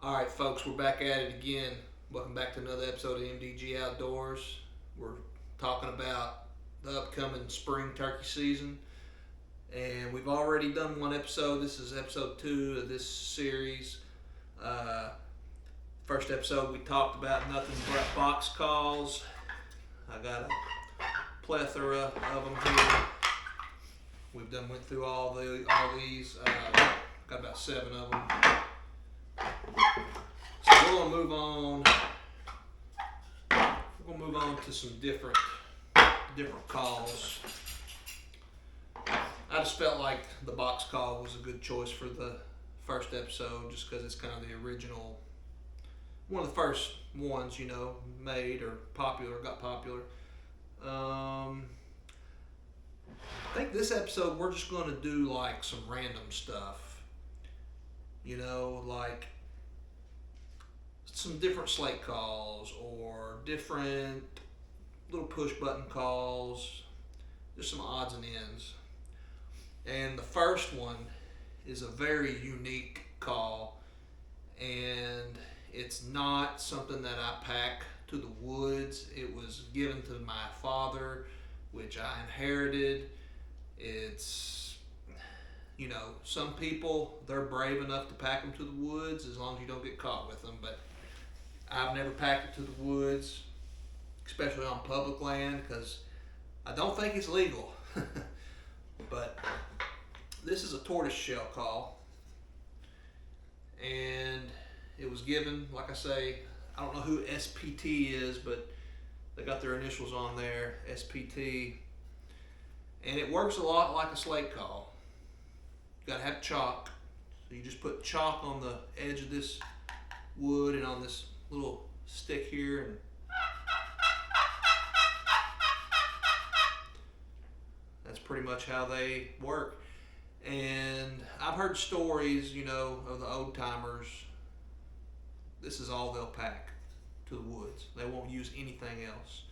Alright folks, we're back at it again. Welcome back to another episode of M.D.G Outdoors. We're talking about the upcoming spring turkey season. And we've already done one episode. This is episode 2 of this series. First episode we talked about nothing but box calls. I got a plethora of them here. We've went through all these. Got about 7 of them. So we're gonna move on. We're gonna move on to some different calls. I just felt like the box call was a good choice for the first episode, just because it's kind of the original, one of the first ones, made or got popular. I think this episode we're just gonna do like some random stuff, like some different slate calls or different little push button calls, just some odds and ends. And the first one is a very unique call, and it's not something that I pack to the woods. It was given to my father, which I inherited. It's, some people, they're brave enough to pack them to the woods as long as you don't get caught with them, but I've never packed it to the woods, especially on public land, because I don't think it's legal. But this is a tortoise shell call, and it was given, like I say, I don't know who SPT is, but they got their initials on there, SPT, and it works a lot like a slate call. You gotta have chalk, so you just put chalk on the edge of this wood and on this little stick here, and that's pretty much how they work. And I've heard stories, of the old timers. This is all they'll pack to the woods. They won't use anything else.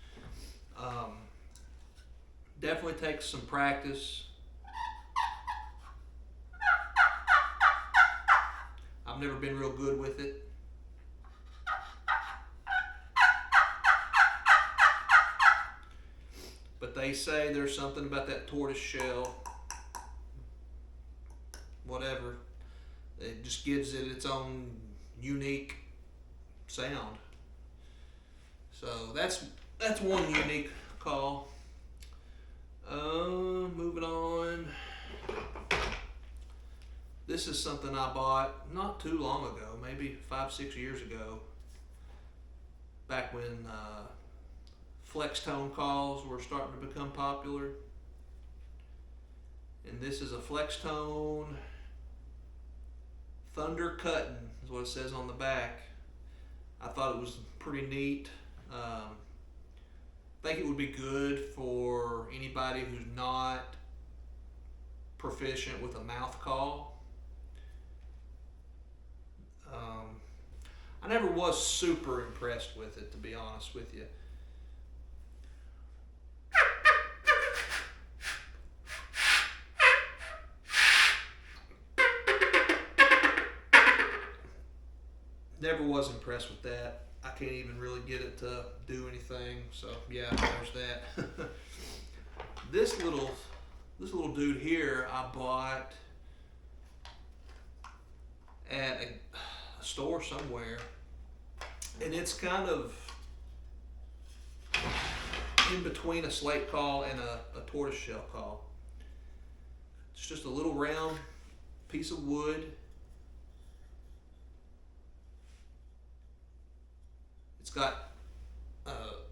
Definitely takes some practice. I've never been real good with it. But they say there's something about that tortoise shell, whatever, it just gives it its own unique sound. So that's one unique call. Moving on. This is something I bought not too long ago, maybe 5-6 years ago, back when flex tone calls were starting to become popular. And this is a flex tone thunder cutting is what it says on the back. I thought it was pretty neat. I think it would be good for anybody who's not proficient with a mouth call. I never was super impressed with it, to be honest with you. Never was impressed with that. I can't even really get it to do anything. So yeah, there's that. This little dude here I bought at a store somewhere, and it's kind of in between a slate call and a tortoise shell call. It's just a little round piece of wood.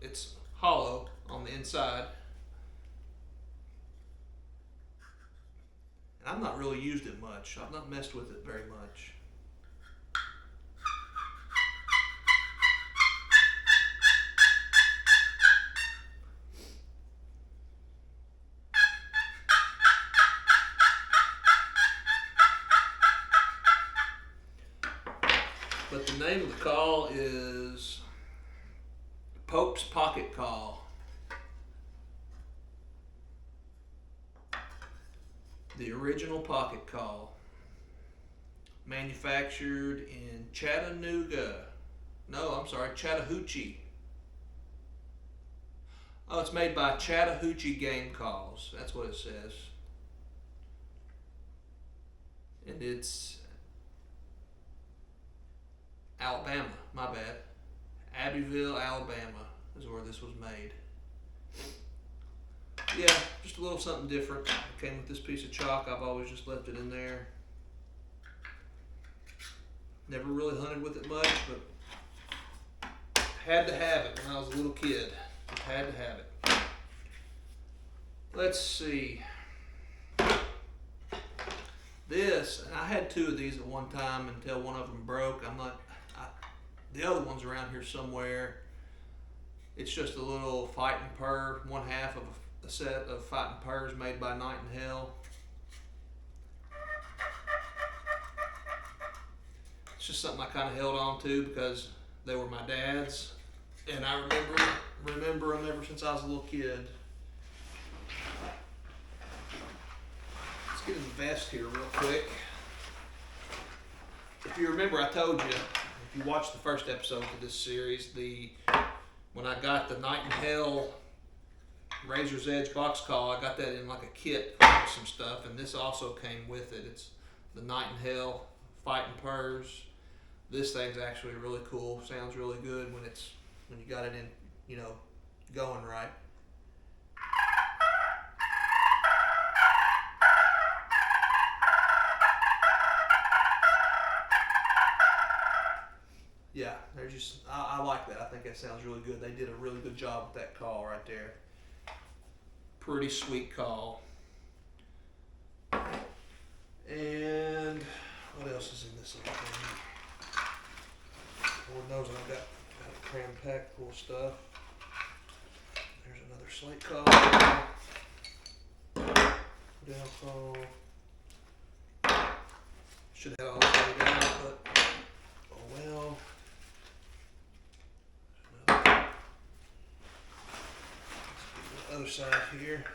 It's hollow on the inside, and I've not really used it much. I've not messed with it very much. But the name of the call is Pope's Pocket Call. The original pocket call. manufactured in Chattanooga. No, I'm sorry, Chattahoochee. Oh, it's made by Chattahoochee Game Calls. That's what it says. And it's Alabama. My bad. Abbeville, Alabama is where this was made. Yeah, just a little something different. It came with this piece of chalk. I've always just left it in there. Never really hunted with it much, but had to have it when I was a little kid. Had to have it. Let's see. This, and I had two of these at one time until one of them broke. The other one's around here somewhere. It's just a little fighting purr, one half of a set of fighting purrs made by Night in Hell. It's just something I kind of held on to because they were my dad's, and I remember them ever since I was a little kid. Let's get in the vest here real quick. If you remember, I told you, if you watched the first episode of this series, when I got the Night in Hell Razor's Edge box call, I got that in like a kit with some stuff, and this also came with it. It's the Night in Hell Fighting Purrs. This thing's actually really cool. Sounds really good when you got it in, going right. Yeah, I like that. I think that sounds really good. They did a really good job with that call right there. Pretty sweet call. And what else is in this little thing? Lord knows I've got a cram pack full of stuff. There's another slate call. Down call. Should have had all this laid out, but oh well. Other side here.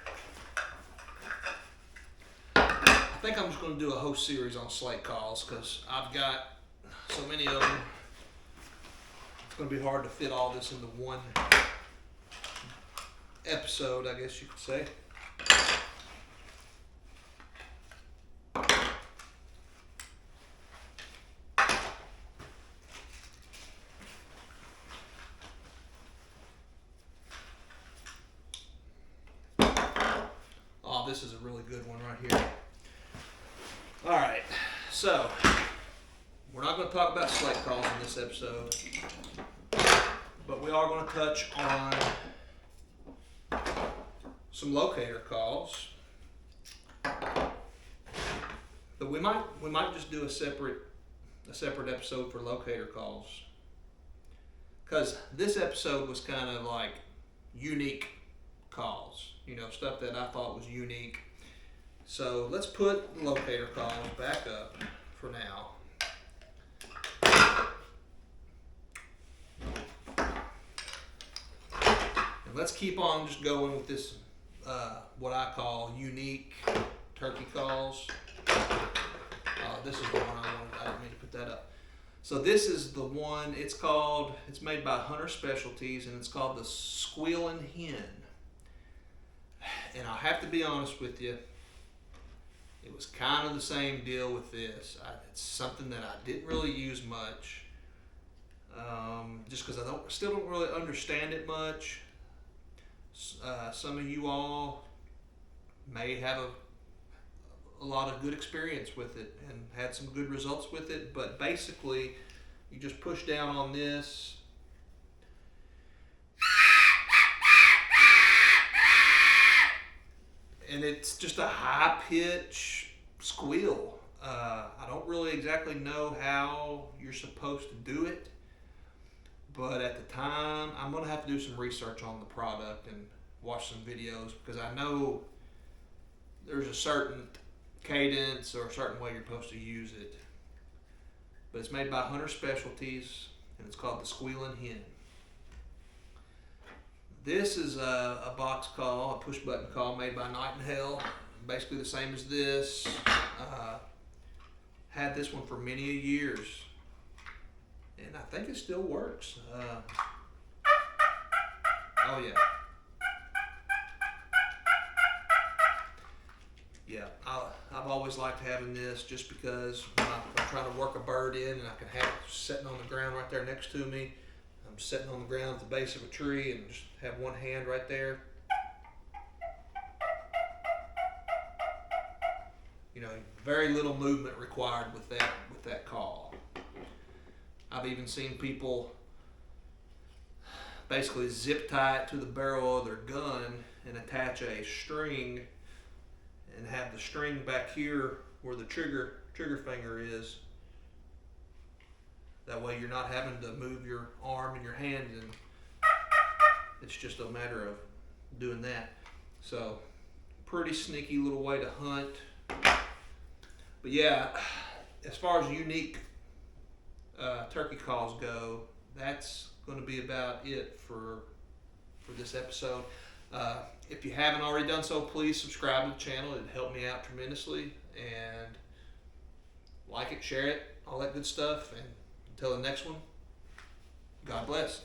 I think I'm just going to do a whole series on slate calls because I've got so many of them. It's going to be hard to fit all this into one episode, I guess you could say. This is a really good one right here. All right, so we're not going to talk about slate calls in this episode, but we are going to touch on some locator calls. But we might just do a separate episode for locator calls, because this episode was kind of like unique calls. Stuff that I thought was unique. So let's put the locator calls back up for now. And let's keep on just going with this, what I call unique turkey calls. This is the one I didn't mean to put that up. So this is the one, it's made by Hunter Specialties, and it's called the Squealing Hen. And I'll have to be honest with you, it was kind of the same deal with this. It's something that I didn't really use much, just because I still don't really understand it much. Some of you all may have a lot of good experience with it and had some good results with it, but basically you just push down on this. And it's just a high pitch squeal. I don't really exactly know how you're supposed to do it, but at the time, I'm going to have to do some research on the product and watch some videos, because I know there's a certain cadence or a certain way you're supposed to use it. But it's made by Hunter Specialties, and it's called the Squealing Hen. This is a box call, a push button call made by Night in Hell. Basically the same as this. Had this one for many years, and I think it still works. Oh yeah. Yeah, I've always liked having this just because when I'm trying to work a bird in and I can have it sitting on the ground right there next to me. I'm sitting on the ground at the base of a tree and just have one hand right there. You know, very little movement required with that call. I've even seen people basically zip tie it to the barrel of their gun and attach a string and have the string back here where the trigger finger is. That way you're not having to move your arm and your hand, and it's just a matter of doing that. So pretty sneaky little way to hunt. But yeah, as far as unique turkey calls go, that's going to be about it for this episode. If you haven't already done so, please subscribe to the channel. It'd help me out tremendously. And like it, share it, all that good stuff. And until the next one, God bless.